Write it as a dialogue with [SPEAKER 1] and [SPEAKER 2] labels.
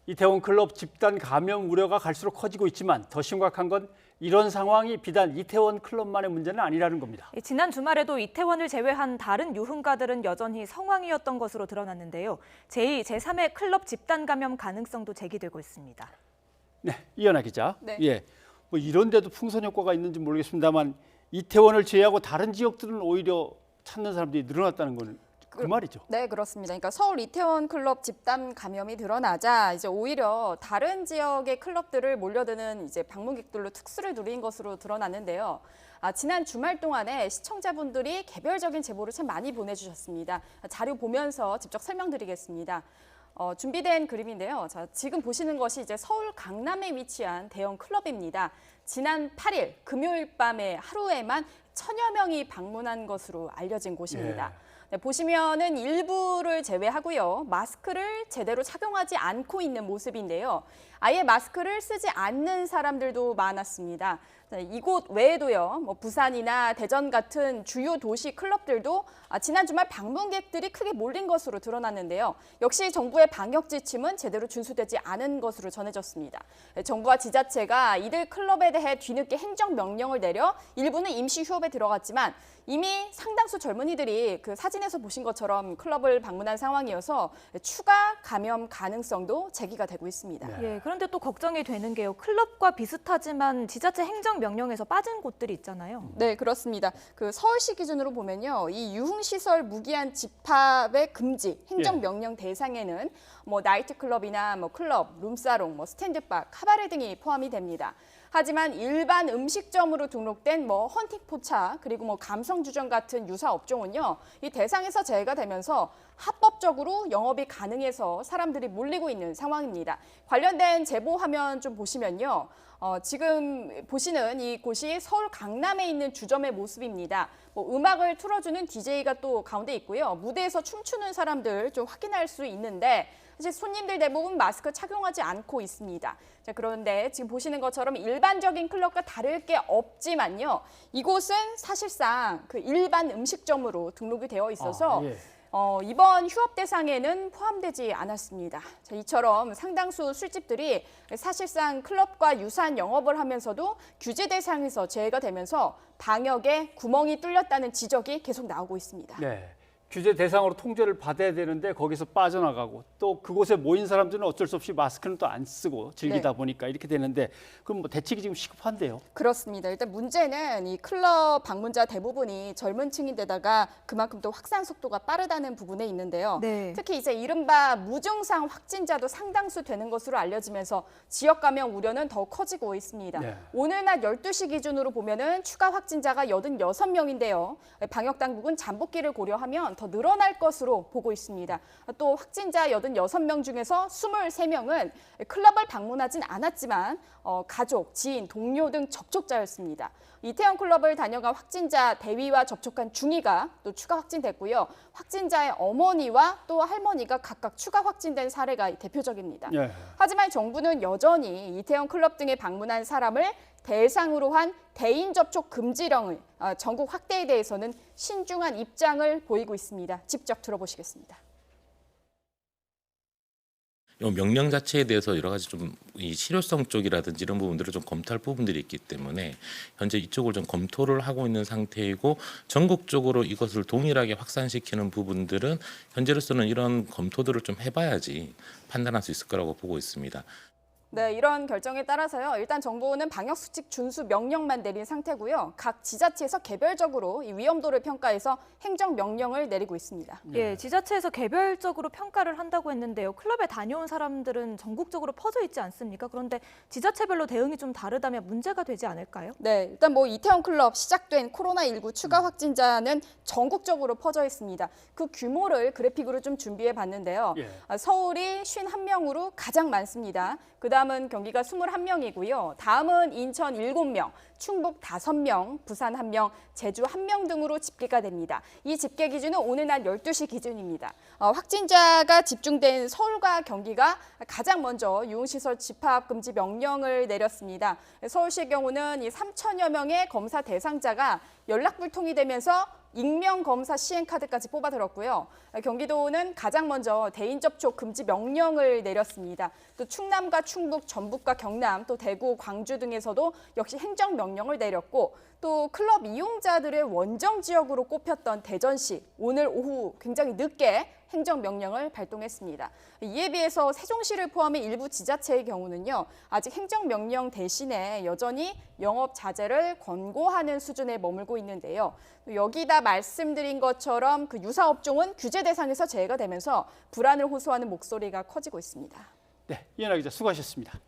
[SPEAKER 1] 이태원 클럽 집단 감염 우려가 갈수록 커지고 있지만 더 심각한 건 이런 상황이 비단 이태원 클럽만의 문제는 아니라는 겁니다.
[SPEAKER 2] 지난 주말에도 이태원을 제외한 다른 유흥가들은 여전히 성황이었던 것으로 드러났는데요. 제2, 제3의 클럽 집단 감염 가능성도 제기되고 있습니다.
[SPEAKER 1] 네, 이현아 기자.
[SPEAKER 3] 네.
[SPEAKER 1] 예, 뭐 이런 데도 풍선 효과가 있는지 모르겠습니다만 이태원을 제외하고 다른 지역들은 오히려 찾는 사람들이 늘어났다는 거는 그 말이죠.
[SPEAKER 3] 네, 그렇습니다. 그러니까 서울 이태원 클럽 집단 감염이 드러나자 이제 오히려 다른 지역의 클럽들을 몰려드는 이제 방문객들로 특수를 누린 것으로 드러났는데요. 지난 주말 동안에 시청자분들이 개별적인 제보를 참 많이 보내주셨습니다. 자료 보면서 직접 설명드리겠습니다. 준비된 그림인데요. 자, 지금 보시는 것이 이제 서울 강남에 위치한 대형 클럽입니다. 지난 8일 금요일 밤에 하루에만 1000여 명이 방문한 것으로 알려진 곳입니다. 네, 보시면은 일부를 제외하고요. 마스크를 제대로 착용하지 않고 있는 모습인데요. 아예 마스크를 쓰지 않는 사람들도 많았습니다. 이곳 외에도요, 뭐 부산이나 대전 같은 주요 도시 클럽들도 지난 주말 방문객들이 크게 몰린 것으로 드러났는데요. 역시 정부의 방역 지침은 제대로 준수되지 않은 것으로 전해졌습니다. 정부와 지자체가 이들 클럽에 대해 뒤늦게 행정명령을 내려 일부는 임시 휴업에 들어갔지만 이미 상당수 젊은이들이 그 사진에서 보신 것처럼 클럽을 방문한 상황이어서 추가 감염 가능성도 제기가 되고 있습니다.
[SPEAKER 2] 예, 그런데 또 걱정이 되는 게요. 클럽과 비슷하지만 지자체 행정명령에서 빠진 곳들이 있잖아요.
[SPEAKER 3] 네, 그렇습니다. 그 서울시 기준으로 보면요, 이 유흥시설 무기한 집합의 금지 행정명령 대상에는 뭐 나이트클럽이나 뭐 클럽, 룸사롱, 뭐 스탠드바, 카바레 등이 포함이 됩니다. 하지만 일반 음식점으로 등록된 뭐 헌팅 포차 그리고 뭐 감성주점 같은 유사 업종은요, 이 대상에서 제외가 되면서 합법적으로 영업이 가능해서 사람들이 몰리고 있는 상황입니다. 관련된 제보 화면 좀 보시면요. 지금 보시는 이곳이 서울 강남에 있는 주점의 모습입니다. 뭐 음악을 틀어주는 DJ가 또 가운데 있고요. 무대에서 춤추는 사람들 좀 확인할 수 있는데 사실 손님들 대부분 마스크 착용하지 않고 있습니다. 자, 그런데 지금 보시는 것처럼 일반적인 클럽과 다를 게 없지만요. 이곳은 사실상 그 일반 음식점으로 등록이 되어 있어서 이번 휴업 대상에는 포함되지 않았습니다. 자, 이처럼 상당수 술집들이 사실상 클럽과 유사한 영업을 하면서도 규제 대상에서 제외가 되면서 방역에 구멍이 뚫렸다는 지적이 계속 나오고 있습니다.
[SPEAKER 1] 네, 규제 대상으로 통제를 받아야 되는데 거기서 빠져나가고 또 그곳에 모인 사람들은 어쩔 수 없이 마스크는 또 안 쓰고 즐기다 보니까 이렇게 되는데 그럼 뭐 대책이 지금 시급한데요?
[SPEAKER 3] 그렇습니다. 일단 문제는 이 클럽 방문자 대부분이 젊은 층인데다가 그만큼 또 확산 속도가 빠르다는 부분에 있는데요.
[SPEAKER 2] 네.
[SPEAKER 3] 특히 이제 이른바 무증상 확진자도 상당수 되는 것으로 알려지면서 지역 감염 우려는 더 커지고 있습니다.
[SPEAKER 1] 네.
[SPEAKER 3] 오늘 낮 12시 기준으로 보면은 추가 확진자가 86명인데요. 방역 당국은 잠복기를 고려하면 더 늘어날 것으로 보고 있습니다. 또 확진자 86명 중에서 23명은 클럽을 방문하진 않았지만 가족, 지인, 동료 등 접촉자였습니다. 이태원 클럽을 다녀간 확진자 대위와 접촉한 중위가 또 추가 확진됐고요. 확진자의 어머니와 또 할머니가 각각 추가 확진된 사례가 대표적입니다. 하지만 정부는 여전히 이태원 클럽 등에 방문한 사람을 대상으로 한 대인 접촉 금지령을 전국 확대에 대해서는 신중한 입장을 보이고 있습니다. 직접 들어보시겠습니다.
[SPEAKER 4] 이 명령 자체에 대해서 여러 가지 좀 이 실효성 쪽이라든지 이런 부분들을 좀 검토할 부분들이 있기 때문에 현재 이쪽을 좀 검토를 하고 있는 상태이고 전국적으로 이것을 동일하게 확산시키는 부분들은 현재로서는 이런 검토들을 좀 해봐야지 판단할 수 있을 거라고 보고 있습니다.
[SPEAKER 3] 네, 이런 결정에 따라서요. 일단 정부는 방역수칙 준수 명령만 내린 상태고요. 각 지자체에서 개별적으로 이 위험도를 평가해서 행정명령을 내리고 있습니다.
[SPEAKER 2] 예, 지자체에서 개별적으로 평가를 한다고 했는데요. 클럽에 다녀온 사람들은 전국적으로 퍼져 있지 않습니까? 그런데 지자체별로 대응이 좀 다르다면 문제가 되지 않을까요?
[SPEAKER 3] 네, 일단 뭐 이태원 클럽 시작된 코로나19 추가 확진자는 전국적으로 퍼져 있습니다. 그 규모를 그래픽으로 좀 준비해 봤는데요. 서울이 51명으로 가장 많습니다. 그다음은 경기가 21명이고요. 다음은 인천 7명, 충북 5명, 부산 1명, 제주 1명 등으로 집계가 됩니다. 이 집계 기준은 오늘 낮 12시 기준입니다. 확진자가 집중된 서울과 경기가 가장 먼저 유흥시설 집합금지 명령을 내렸습니다. 서울시의 경우는 이 3천여 명의 검사 대상자가 연락불통이 되면서 익명검사 시행카드까지 뽑아들었고요. 경기도는 가장 먼저 대인 접촉 금지 명령을 내렸습니다. 또 충남과 충북, 전북과 경남, 또 대구, 광주 등에서도 역시 행정명령을 내렸고 또 클럽 이용자들의 원정 지역으로 꼽혔던 대전시 오늘 오후 굉장히 늦게 행정명령을 발동했습니다. 이에 비해서 세종시를 포함해 일부 지자체의 경우는요. 아직 행정명령 대신에 여전히 영업 자제를 권고하는 수준에 머물고 있는데요. 여기다 말씀드린 것처럼 그 유사업종은 규제 대상에서 제외가 되면서 불안을 호소하는 목소리가 커지고 있습니다.
[SPEAKER 1] 네, 이현아 기자 수고하셨습니다.